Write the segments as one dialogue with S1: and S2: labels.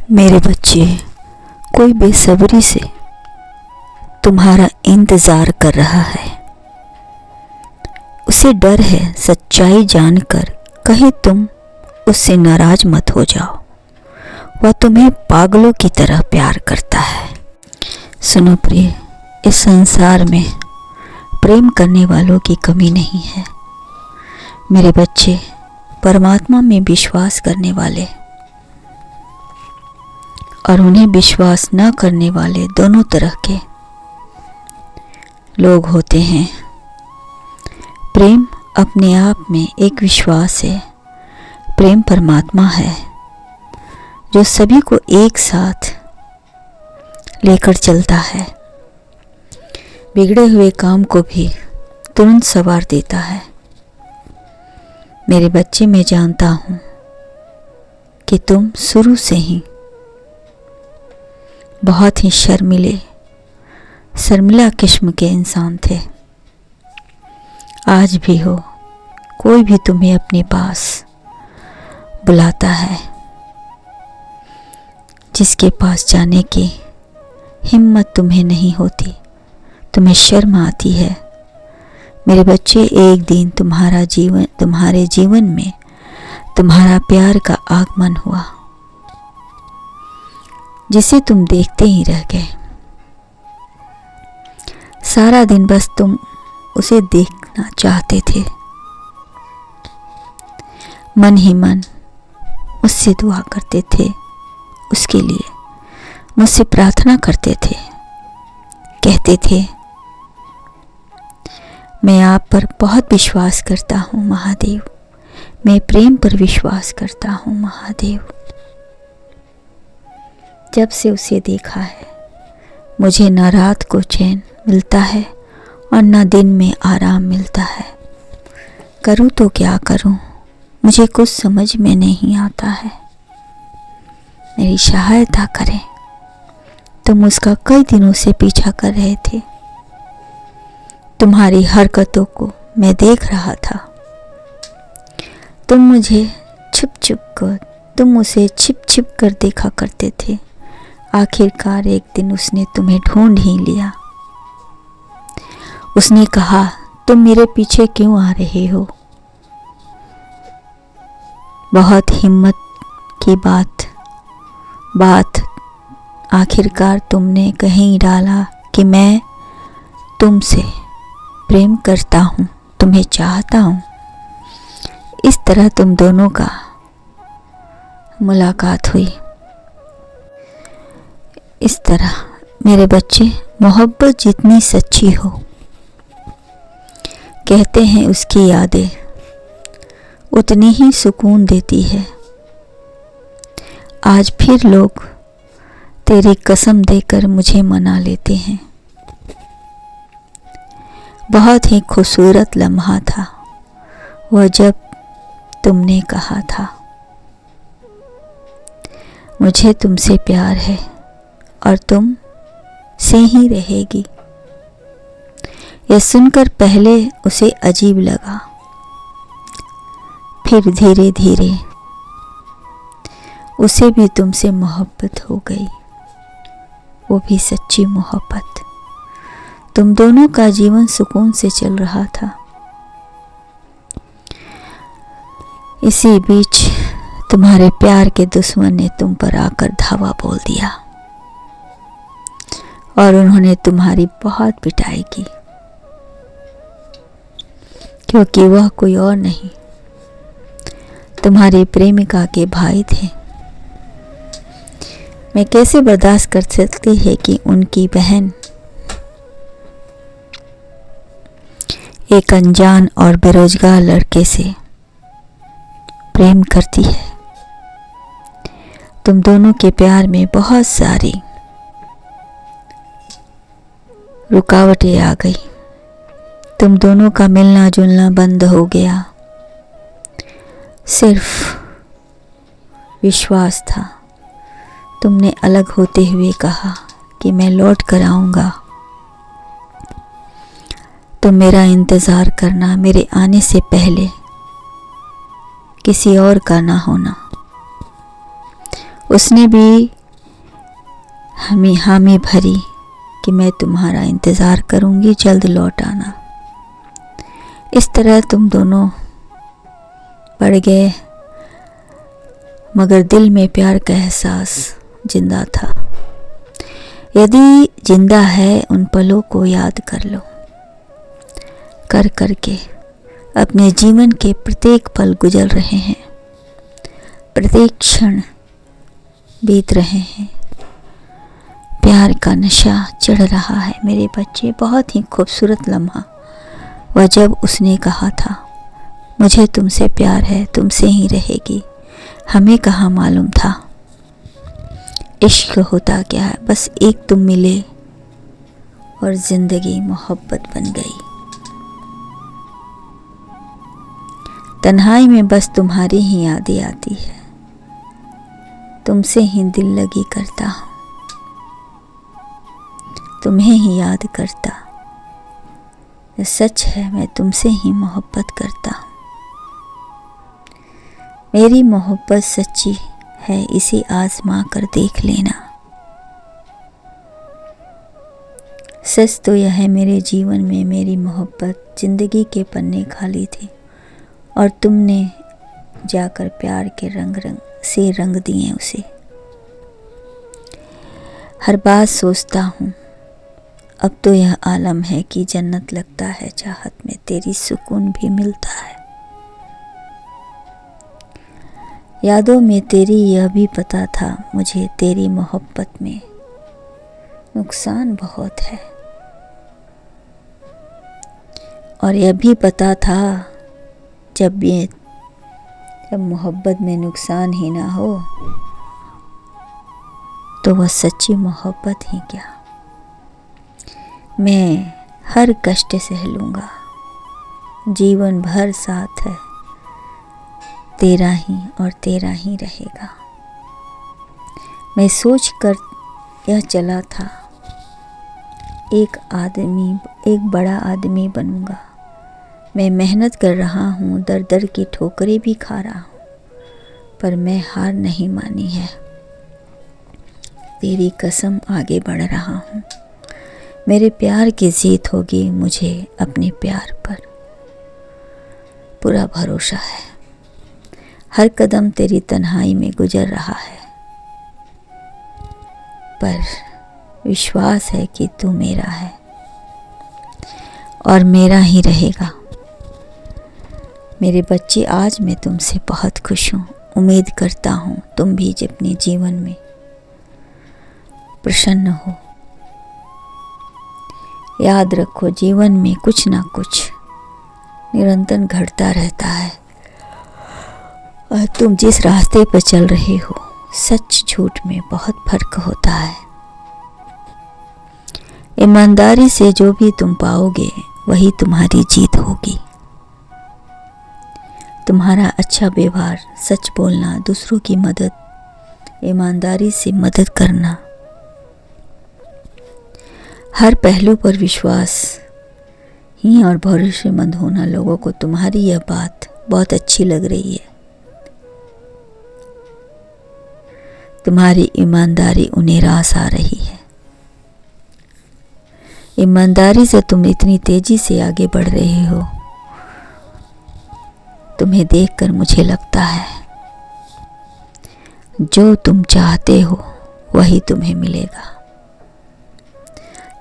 S1: मेरे बच्चे, कोई बेसब्री से तुम्हारा इंतज़ार कर रहा है। उसे डर है सच्चाई जानकर कहीं तुम उससे नाराज मत हो जाओ। वह तुम्हें पागलों की तरह प्यार करता है। सुनो प्रिय, इस संसार में प्रेम करने वालों की कमी नहीं है। मेरे बच्चे, परमात्मा में विश्वास करने वाले और उन्हें विश्वास न करने वाले दोनों तरह के लोग होते हैं। प्रेम अपने आप में एक विश्वास है। प्रेम परमात्मा है जो सभी को एक साथ लेकर चलता है। बिगड़े हुए काम को भी तुरंत संवार देता है। मेरे बच्चे, मैं जानता हूँ कि तुम शुरू से ही बहुत ही शर्मिला किस्म के इंसान थे। आज भी हो। कोई भी तुम्हें अपने पास बुलाता है, जिसके पास जाने की हिम्मत तुम्हें नहीं होती, तुम्हें शर्म आती है। मेरे बच्चे, एक दिन तुम्हारे जीवन में तुम्हारा प्यार का आगमन हुआ, जिसे तुम देखते ही रह गए। सारा दिन बस तुम उसे देखना चाहते थे। मन ही मन उससे दुआ करते थे, उसके लिए मुझसे प्रार्थना करते थे। कहते थे, मैं आप पर बहुत विश्वास करता हूँ महादेव, मैं प्रेम पर विश्वास करता हूँ महादेव। जब से उसे देखा है, मुझे न रात को चैन मिलता है और न दिन में आराम मिलता है। करूँ तो क्या करूँ, मुझे कुछ समझ में नहीं आता है। मेरी सहायता करें। तुम उसका कई दिनों से पीछा कर रहे थे। तुम्हारी हरकतों को मैं देख रहा था। तुम उसे छिप छिप कर देखा करते थे। आखिरकार एक दिन उसने तुम्हें ढूंढ ही लिया। उसने कहा, तुम मेरे पीछे क्यों आ रहे हो? बहुत हिम्मत की बात आखिरकार तुमने कहीं डाला कि मैं तुमसे प्रेम करता हूँ, तुम्हें चाहता हूँ। इस तरह तुम दोनों का मुलाकात हुई। इस तरह मेरे बच्चे, मोहब्बत जितनी सच्ची हो, कहते हैं उसकी यादें उतनी ही सुकून देती है। आज फिर लोग तेरी कसम देकर मुझे मना लेते हैं। बहुत ही खूबसूरत लम्हा था वह, जब तुमने कहा था, मुझे तुमसे प्यार है और तुम से ही रहेगी। यह सुनकर पहले उसे अजीब लगा, फिर धीरे धीरे उसे भी तुमसे मोहब्बत हो गई, वो भी सच्ची मोहब्बत। तुम दोनों का जीवन सुकून से चल रहा था। इसी बीच तुम्हारे प्यार के दुश्मन ने तुम पर आकर धावा बोल दिया और उन्होंने तुम्हारी बहुत पिटाई की, क्योंकि वह कोई और नहीं, तुम्हारी प्रेमिका के भाई थे। मैं कैसे बर्दाश्त कर सकती है कि उनकी बहन एक अनजान और बेरोजगार लड़के से प्रेम करती है। तुम दोनों के प्यार में बहुत सारी रुकावटें आ गई। तुम दोनों का मिलना जुलना बंद हो गया। सिर्फ विश्वास था। तुमने अलग होते हुए कहा कि मैं लौट कर आऊँगा। तुम मेरा इंतज़ार करना, मेरे आने से पहले किसी और का ना होना। उसने भी हामी भरी कि मैं तुम्हारा इंतज़ार करूँगी, जल्द लौट आना। इस तरह तुम दोनों पड़ गए, मगर दिल में प्यार का एहसास जिंदा था। यदि जिंदा है, उन पलों को याद कर लो। कर करके अपने जीवन के प्रत्येक पल गुजर रहे हैं, प्रत्येक क्षण बीत रहे हैं। प्यार का नशा चढ़ रहा है मेरे बच्चे। बहुत ही खूबसूरत लम्हा वह जब उसने कहा था, मुझे तुमसे प्यार है, तुमसे ही रहेगी। हमें कहाँ मालूम था इश्क होता क्या है। बस एक तुम मिले और जिंदगी मोहब्बत बन गई। तन्हाई में बस तुम्हारी ही यादें आती है, तुमसे ही दिल लगी करता हूँ, तुम्हें ही याद करता। ये सच है, मैं तुमसे ही मोहब्बत करता हूँ। मेरी मोहब्बत सच्ची है, इसे आजमा कर देख लेना। सच तो यह है, मेरे जीवन में मेरी मोहब्बत जिंदगी के पन्ने खाली थे और तुमने जाकर प्यार के रंग से रंग दिए उसे। हर बात सोचता हूँ, अब तो यह आलम है कि जन्नत लगता है चाहत में, तेरी सुकून भी मिलता है। यादों में तेरी यह भी पता था मुझे, तेरी मोहब्बत में नुकसान बहुत है। और यह भी पता था जब मोहब्बत में नुकसान ही ना हो तो वह सच्ची मोहब्बत ही क्या। मैं हर कष्ट सह लूँगा, जीवन भर साथ है तेरा ही और तेरा ही रहेगा। मैं सोच कर यह चला था, एक बड़ा आदमी बनूंगा। मैं मेहनत कर रहा हूँ, दर दर की ठोकरें भी खा रहा हूँ, पर मैं हार नहीं मानी है। तेरी कसम आगे बढ़ रहा हूँ। मेरे प्यार की जीत होगी, मुझे अपने प्यार पर पूरा भरोसा है। हर कदम तेरी तन्हाई में गुजर रहा है, पर विश्वास है कि तू मेरा है और मेरा ही रहेगा। मेरे बच्चे, आज मैं तुमसे बहुत खुश हूँ। उम्मीद करता हूँ तुम भी अपने जीवन में प्रसन्न हो। याद रखो, जीवन में कुछ ना कुछ निरंतर घटता रहता है और तुम जिस रास्ते पर चल रहे हो, सच झूठ में बहुत फर्क होता है। ईमानदारी से जो भी तुम पाओगे वही तुम्हारी जीत होगी। तुम्हारा अच्छा व्यवहार, सच बोलना, दूसरों की मदद, ईमानदारी से मदद करना, हर पहलू पर विश्वास ही और भरोसेमंद होना। लोगों को तुम्हारी यह बात बहुत अच्छी लग रही है। तुम्हारी ईमानदारी उन्हें रास आ रही है। ईमानदारी से तुम इतनी तेजी से आगे बढ़ रहे हो, तुम्हें देखकर मुझे लगता है जो तुम चाहते हो वही तुम्हें मिलेगा।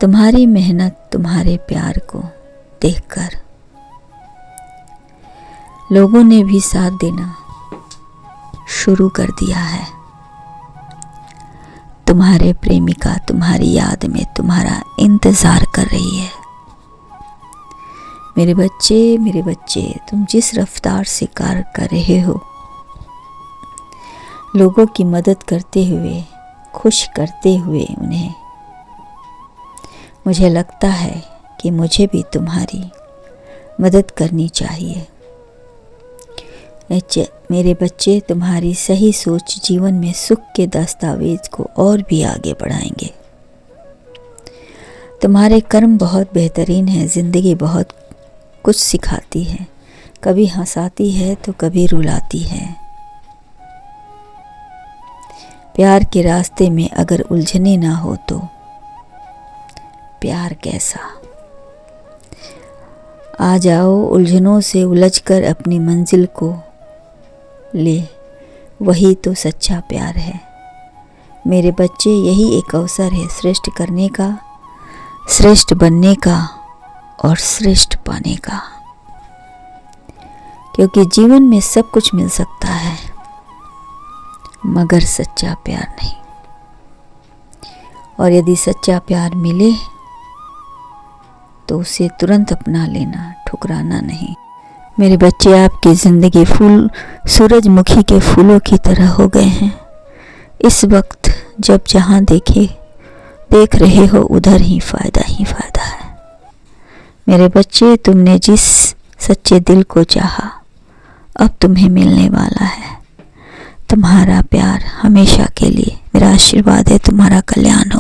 S1: तुम्हारी मेहनत, तुम्हारे प्यार को देखकर लोगों ने भी साथ देना शुरू कर दिया है। तुम्हारे प्रेमिका तुम्हारी याद में तुम्हारा इंतजार कर रही है। मेरे बच्चे, तुम जिस रफ्तार से कार्य कर रहे हो, लोगों की मदद करते हुए, खुश करते हुए उन्हें, मुझे लगता है कि मुझे भी तुम्हारी मदद करनी चाहिए। मेरे बच्चे, तुम्हारी सही सोच जीवन में सुख के दस्तावेज को और भी आगे बढ़ाएंगे। तुम्हारे कर्म बहुत बेहतरीन हैं। जिंदगी बहुत कुछ सिखाती है, कभी हंसाती है तो कभी रुलाती है। प्यार के रास्ते में अगर उलझने ना हो तो प्यार कैसा। आ जाओ उलझनों से उलझकर अपनी मंजिल को ले, वही तो सच्चा प्यार है। मेरे बच्चे, यही एक अवसर है श्रेष्ठ करने का, श्रेष्ठ बनने का और श्रेष्ठ पाने का। क्योंकि जीवन में सब कुछ मिल सकता है मगर सच्चा प्यार नहीं। और यदि सच्चा प्यार मिले तो उसे तुरंत अपना लेना, ठुकराना नहीं। मेरे बच्चे, आपकी ज़िंदगी फूल सूरजमुखी के फूलों की तरह हो गए हैं। इस वक्त जब जहाँ देख रहे हो उधर ही फ़ायदा है। मेरे बच्चे, तुमने जिस सच्चे दिल को चाहा अब तुम्हें मिलने वाला है। तुम्हारा प्यार हमेशा के लिए। मेरा आशीर्वाद है, तुम्हारा कल्याण